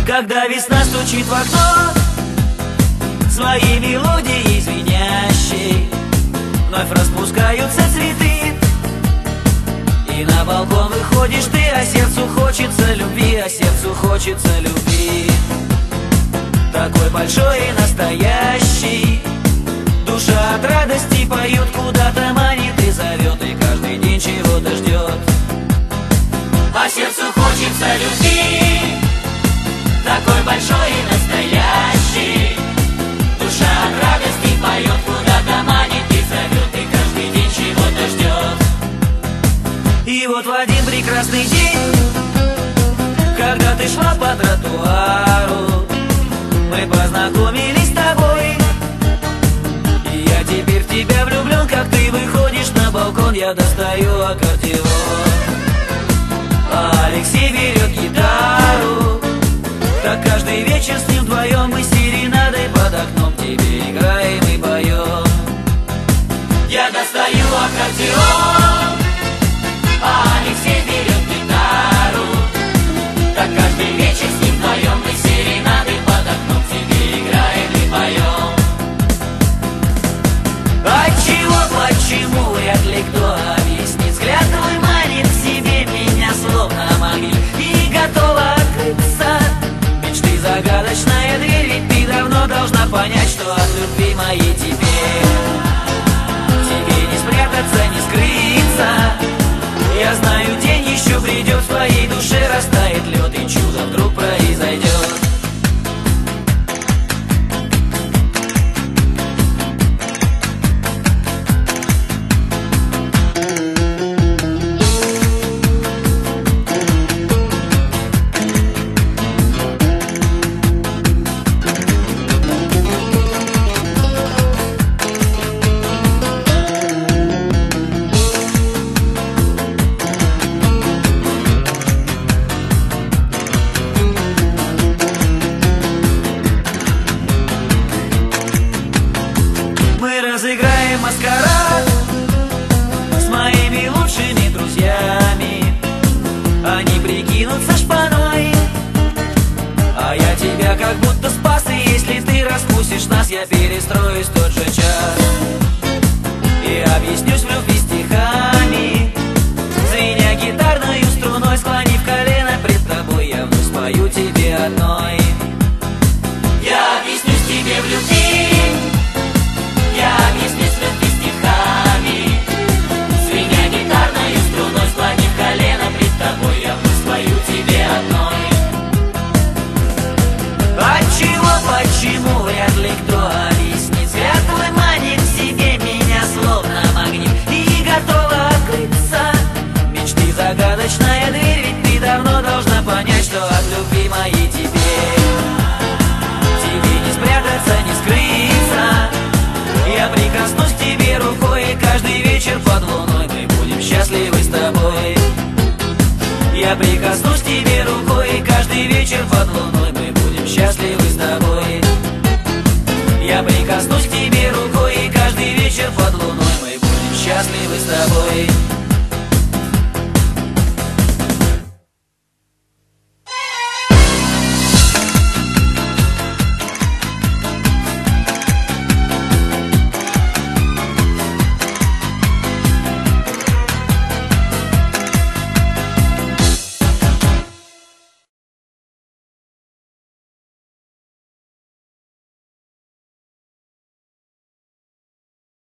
Когда весна стучит в окно своей мелодией звенящей, вновь распускаются цветы, и на балкон выходишь ты, а сердцу хочется любви, а сердцу хочется любви. Такой большой и настоящий, душа от радости поет, куда-то манит и зовет, и каждый день чего-то ждет. А сердцу хочется любви, такой большой и настоящий, душа от радости поет, куда-то манит и зовет, и каждый день чего-то ждет. И вот в один прекрасный день, когда ты шла по тротуару, мы познакомились с тобой, и я теперь в тебя влюблен. Как ты выходишь на балкон, я достаю аккордеон, а Алексей берет гитару. Так каждый вечер с ним вдвоем мы серенадой под окном тебе играем и поем. Я достаю аккордеон, а Алексей берет гитару. Так каждый вечер с ним вдвоем мы серенадой под окном тебе играем и поем. Отчего, почему, вряд ли кто объяснит. Взгляд твой манит к себе меня словно магнит, и готова открыться загадочная дверь, ведь ты давно должна понять, что от любви моей тебе не спрятаться, не скрыться. Я знаю, день еще придет, в твоей душе растает лед, и чудо вдруг произойдет. Разыграем маскарад с моими лучшими друзьями. Они прикинутся шпаной, а я тебя как будто спас. И если ты раскусишь нас, я перестроюсь в тот же час и объяснюсь в любви стихами. Звеня гитарною струной, склонив колено пред тобой, я вновь спою тебе одной. Я объяснюсь тебе в любви, я объяснюсь в любви стихами. Звеня гитарною струной, склонив колено пред тобой, я вновь спою тебе одной. Отчего, почему, вряд ли кто объяснит. Взгляд твой манит к себе меня словно магнит, и готова открыться мечты загадочная дверь, ведь ты давно должна понять, что от любви моей тебе не спрятаться, не скрыться. Я прикоснусь к тебе рукой, и каждый вечер под луной мы будем счастливы с тобой. Я прикоснусь к тебе рукой, и каждый вечер под луной мы будем счастливы с тобой. Я прикоснусь к тебе рукой, и каждый вечер под луной мы будем счастливы с тобой.